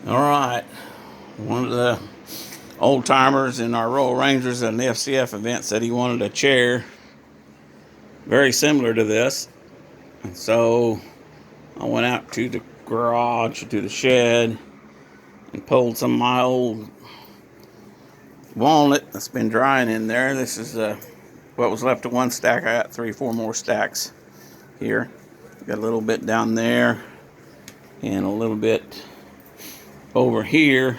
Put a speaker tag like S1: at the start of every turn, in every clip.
S1: All right, one of the old timers in our Royal Rangers and the FCF event said he wanted a chair very similar to this. And so I went out to the garage, to the shed, and pulled some of my old walnut that's been drying in there. This is what was left of one stack. I got 3 or 4 more stacks here. Got a little bit down there and a little bit over here.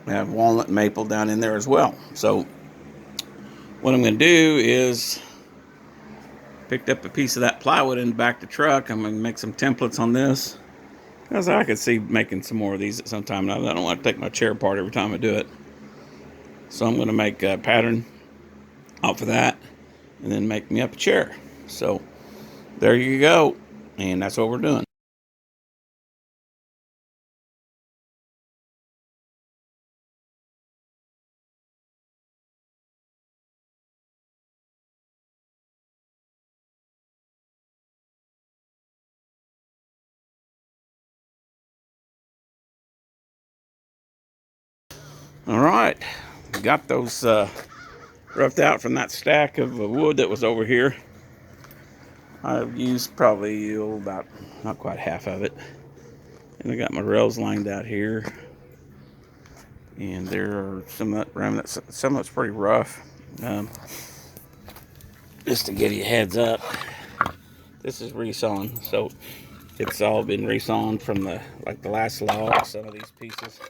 S1: I have walnut and maple down in there as well. So what I'm going to do is picked up a piece of that plywood in the back of the truck. I'm going to make some templates on this because I could see making some more of these at some time. Now I don't want to take my chair apart every time I do it. So I'm going to make a pattern off of that and then make me up a chair. So there you go. And that's what we're doing. All right. Got those roughed out from that stack of wood that was over here. I've used probably about not quite half of it. And I got my rails lined out here. And there are some of that remnants. Some of it's pretty rough. Just to give you a heads up, this is resawn, so it's all been resawn from the last log. Some of these pieces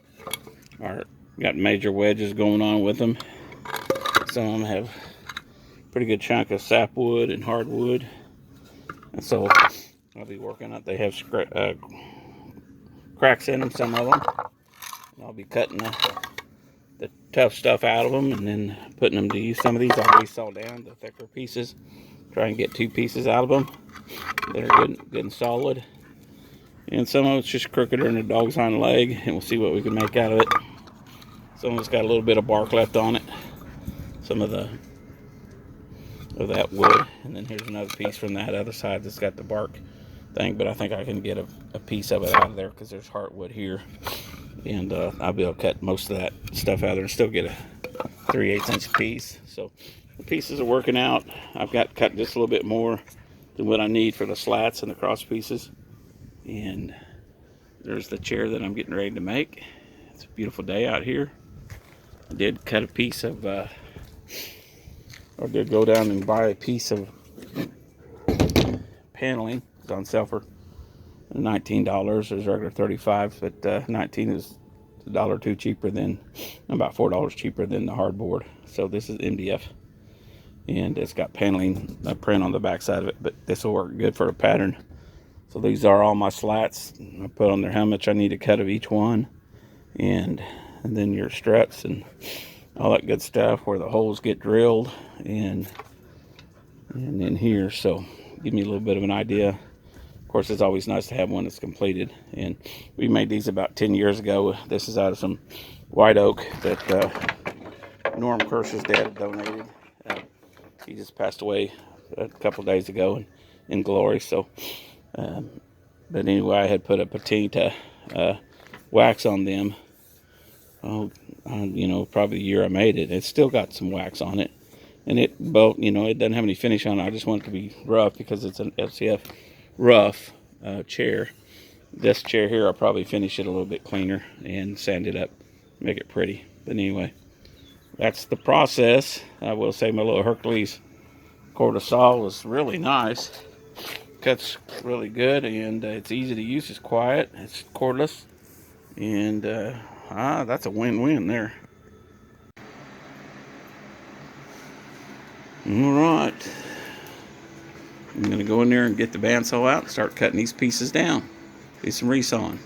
S1: are got major wedges going on with them. Some of them have a pretty good chunk of sapwood and hardwood, and so I'll be working on. They have cracks in them, some of them. And I'll be cutting the tough stuff out of them and then putting them to use. Some of these I'll resaw down the thicker pieces. Try and get 2 pieces out of them that are good and solid. And some of it's just crookeder than a dog's hind leg, and we'll see what we can make out of it. Some of it's got a little bit of bark left on it. Some of that wood. And then here's another piece from that other side that's got the bark thing, but I think I can get a piece of it out of there because there's heartwood here. And I'll be able to cut most of that stuff out of there and still get a 3/8 inch piece. So the pieces are working out. I've got cut just a little bit more than what I need for the slats and the cross pieces. And there's the chair that I'm getting ready to make. It's a beautiful day out here. I did cut a piece of, or did go down and buy a piece of paneling. It's on sale for $19. There's regular $35, but 19 is $1 or 2 cheaper than, about $4 cheaper than the hardboard. So this is MDF, and it's got paneling, a print on the back side of it, but this will work good for a pattern. So these are all my slats. I put on there how much I need to cut of each one, and then your struts and all that good stuff where the holes get drilled, and in here. So give me a little bit of an idea. Of course, it's always nice to have one that's completed, and we made these about 10 years ago. This is out of some white oak that Norm Kirsch's dad donated. He just passed away a couple days ago in glory. So, but anyway, I had put a patina wax on them. Probably the year I made it. It's still got some wax on it, and it doesn't have any finish on it. I just want it to be rough because it's an FCF rough chair. This chair here, I'll probably finish it a little bit cleaner and sand it up, make it pretty. But anyway, that's the process. I will say my little Hercules quarter saw was really nice. Cuts really good, and it's easy to use. It's quiet. It's cordless, and that's a win-win there. All right, I'm gonna go in there and get the bandsaw out and start cutting these pieces down. Do some resawing.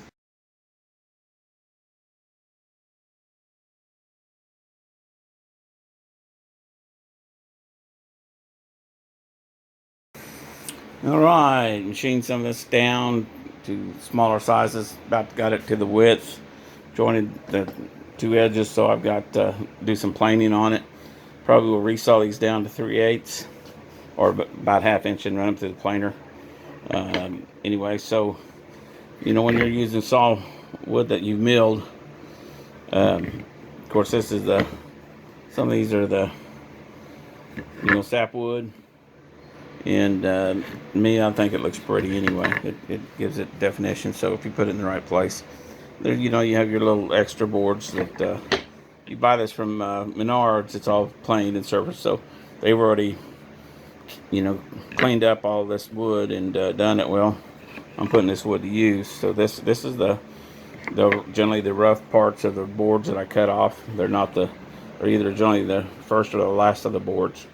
S1: All right, machine some of this down to smaller sizes. About got it to the width. Jointed the 2 edges, so I've got to do some planing on it. Probably will resaw these down to 3/8 or about 1/2 inch and run them through the planer. Anyway, so You know, when you're using saw wood that you've milled, of course, this is some of these are the, sapwood. And me, I think it looks pretty anyway. It gives it definition. So if you put it in the right place, there, you have your little extra boards that you buy this from Menards. It's all planed and surfaced. So they've already, cleaned up all this wood and done it well. I'm putting this wood to use. So this is the generally the rough parts of the boards that I cut off. They're either generally the first or the last of the boards.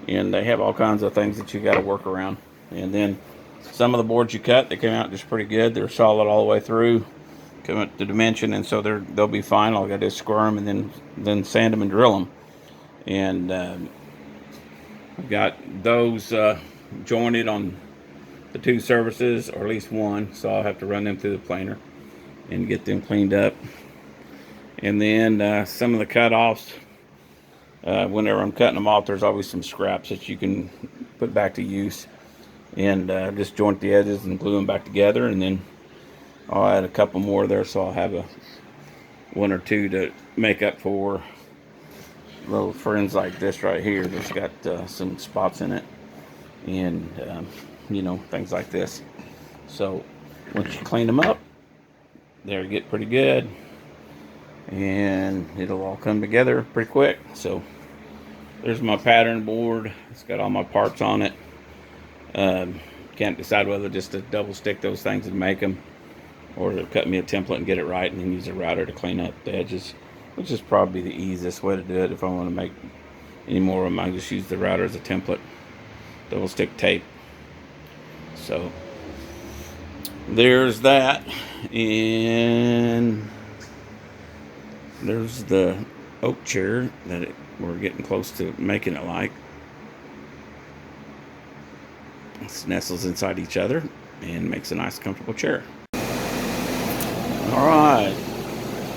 S1: And they have all kinds of things that you got to work around. And then some of the boards you cut, they came out just pretty good. They're solid all the way through, come up to dimension, and so they'll be fine. All I got to do is square them and then sand them and drill them. And I've got those jointed on the two surfaces, or at least one. So I'll have to run them through the planer and get them cleaned up. And then some of the cutoffs. Whenever I'm cutting them off, there's always some scraps that you can put back to use, and just joint the edges and glue them back together. And then I'll add a couple more there, so I'll have one or two to make up for little friends like this right here that's got some spots in it, and things like this. So once you clean them up, they'll get pretty good, and it'll all come together pretty quick. So there's my pattern board. It's got all my parts on it. Can't decide whether just to double stick those things and make them, or to cut me a template and get it right and then use a router to clean up the edges, which is probably the easiest way to do it. If I want to make any more of them, I just use the router as a template, double stick tape. So there's that. And there's the oak chair that we're getting close to making it like. It nestles inside each other and makes a nice comfortable chair. Alright,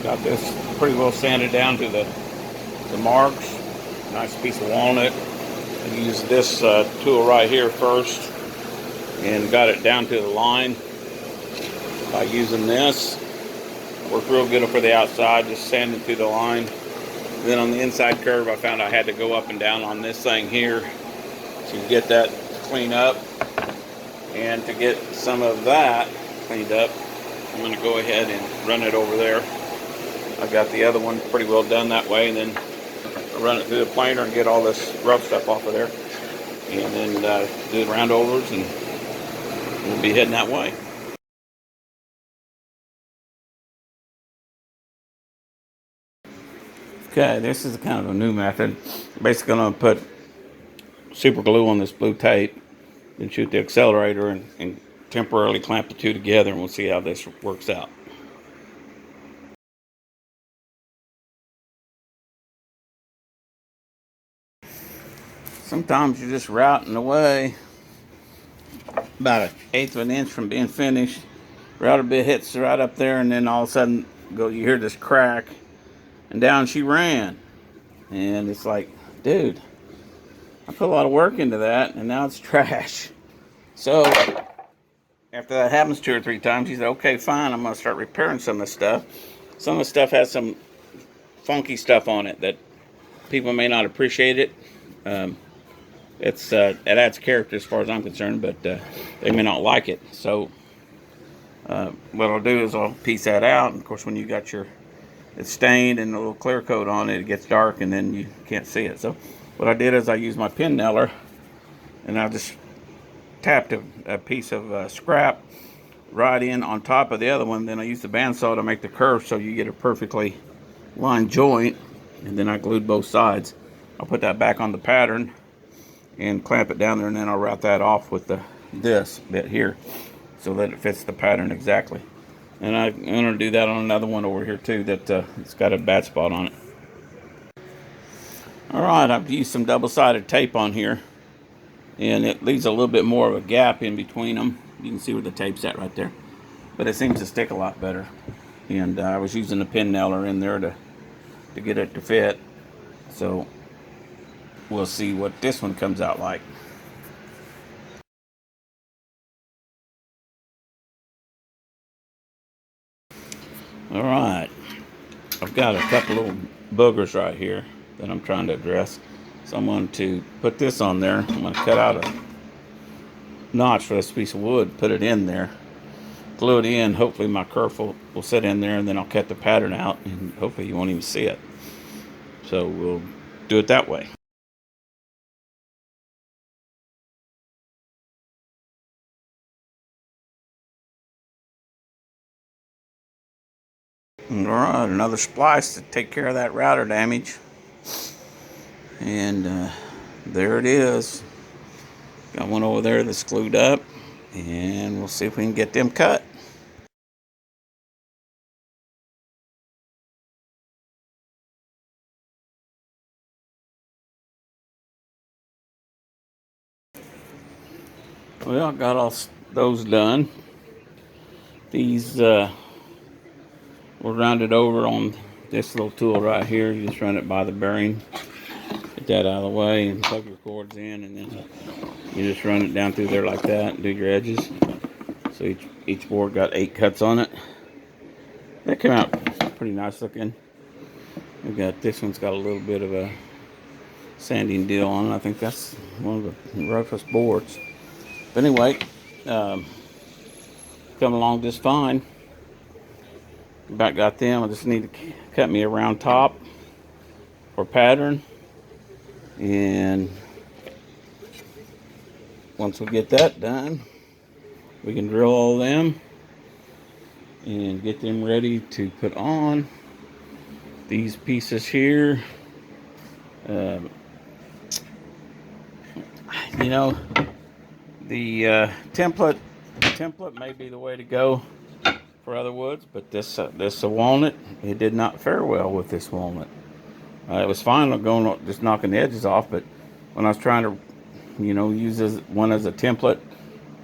S1: got this pretty well sanded down to the marks. Nice piece of walnut. I used this tool right here first and got it down to the line by using this. Worked real good for the outside, just sanding through the line. Then on the inside curve, I found I had to go up and down on this thing here to get that clean up. And to get some of that cleaned up, I'm going to go ahead and run it over there. I've got the other one pretty well done that way, and then I'll run it through the planer and get all this rough stuff off of there. And then do the round overs, and we'll be heading that way. Okay, this is kind of a new method. Basically, I'm going to put super glue on this blue tape, then shoot the accelerator and temporarily clamp the two together, and we'll see how this works out. Sometimes you're just routing away about 1/8 of an inch from being finished. Router bit hits right up there, and then all of a sudden you hear this crack, and down she ran. And it's like, dude, I put a lot of work into that, and now it's trash. So after that happens 2 or 3 times, you say, okay, fine, I'm going to start repairing some of this stuff. Some of the stuff has some funky stuff on it that people may not appreciate it. It adds character as far as I'm concerned, but they may not like it. So what I'll do is I'll piece that out. And of course, when you got it's stained and a little clear coat on it, it gets dark and then you can't see it. So what I did is I used my pin nailer, and I just tapped a piece of scrap right in on top of the other one. Then I used the bandsaw to make the curve so you get a perfectly lined joint, and then I glued both sides. I'll put that back on the pattern and clamp it down there, and then I'll route that off with this bit here so that it fits the pattern exactly. And I'm going to do that on another one over here too that it's got a bad spot on it. Alright, I've used some double-sided tape on here, and it leaves a little bit more of a gap in between them. You can see where the tape's at right there, but it seems to stick a lot better. And I was using the pin nailer in there to get it to fit. So we'll see what this one comes out like. All right, I've got a couple little boogers right here that I'm trying to address. So I'm going to put this on there. I'm going to cut out a notch for this piece of wood, put it in there, glue it in. Hopefully my kerf will sit in there, and then I'll cut the pattern out, and hopefully you won't even see it. So we'll do it that way. All right, another splice to take care of that router damage. And there it is. Got one over there that's glued up, and we'll see if we can get them cut. Well, I got all those done. These were rounded over on this little tool right here. You just run it by the bearing, get that out of the way, and plug your cords in, and then you just run it down through there like that and do your edges. So each board got 8 cuts on it. That came out pretty nice looking. We got this one's got a little bit of a sanding deal on it. I think that's one of the roughest boards. But anyway, come along just fine. About got them. I just need to cut me a round top for pattern. And once we get that done, we can drill all them and get them ready to put on these pieces here. You know, the template may be the way to go for other woods, but this walnut, it did not fare well with this walnut. It was fine going just knocking the edges off, but when I was trying to, use one as a template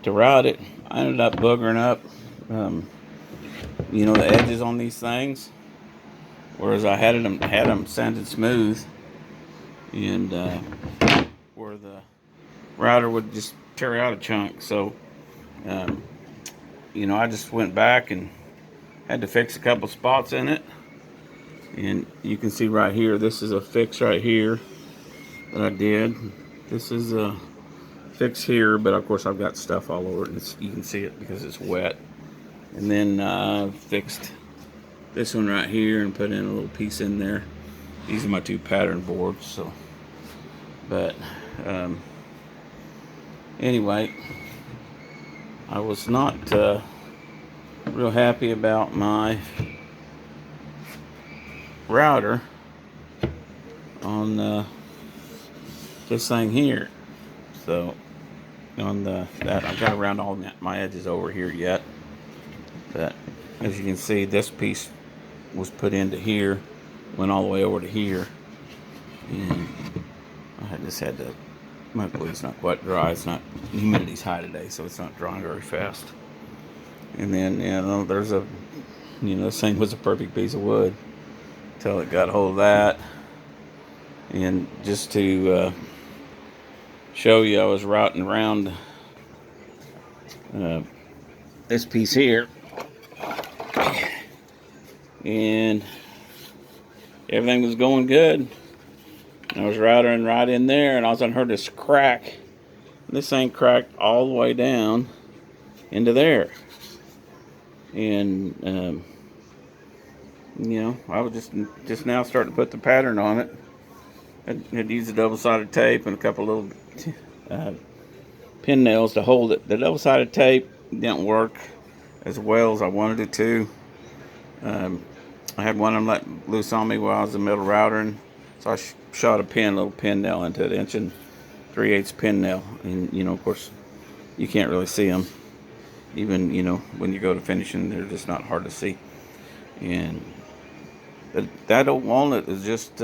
S1: to route it, I ended up boogering up, the edges on these things, whereas I had them sanded smooth, and where the router would just tear out a chunk. So, I just went back and had to fix a couple spots in it. And you can see right here, this is a fix right here that I did. This is a fix here, but of course I've got stuff all over it. You can see it because it's wet. And then fixed this one right here and put in a little piece in there. These are my 2 pattern boards. So, but anyway, I was not real happy about my router on this thing here. So on that I've got around all my edges over here yet, but as you can see, this piece was put into here, went all the way over to here, and I just had to, my glue's not quite dry. It's not, humidity's high today, so it's not drying very fast. And then there's this thing was a perfect piece of wood until it got a hold of that. And just to show you, I was routing around this piece here, and everything was going good. I was routing right in there, and all of a sudden I heard this crack. This thing cracked all the way down into there. And I was just now starting to put the pattern on it. I had used a double-sided tape and a couple little pin nails to hold it. The double-sided tape didn't work as well as I wanted it to. I had one of them let loose on me while I was in the middle routing, so I shot a little pin nail into it, 1 3/8 pin nail, and of course, you can't really see them. Even when you go to finishing, they're just not hard to see. And that old walnut is just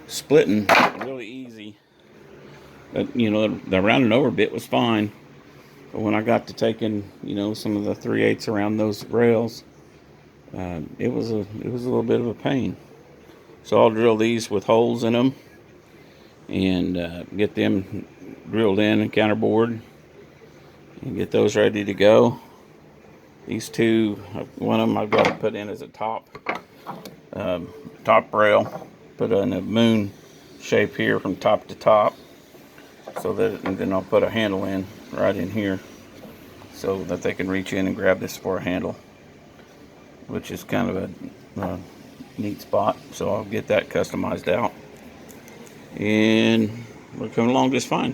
S1: splitting really easy. But the rounding over bit was fine. But when I got to taking some of the 3/8 around those rails, it was a little bit of a pain. So I'll drill these with holes in them and get them drilled in and counterbored and get those ready to go. These two, one of them I've got to put in as a top rail, put in a moon shape here from top to top, so that, and then I'll put a handle in right in here so that they can reach in and grab this for a handle, which is kind of a neat spot. So I'll get that customized out, and we're coming along just fine.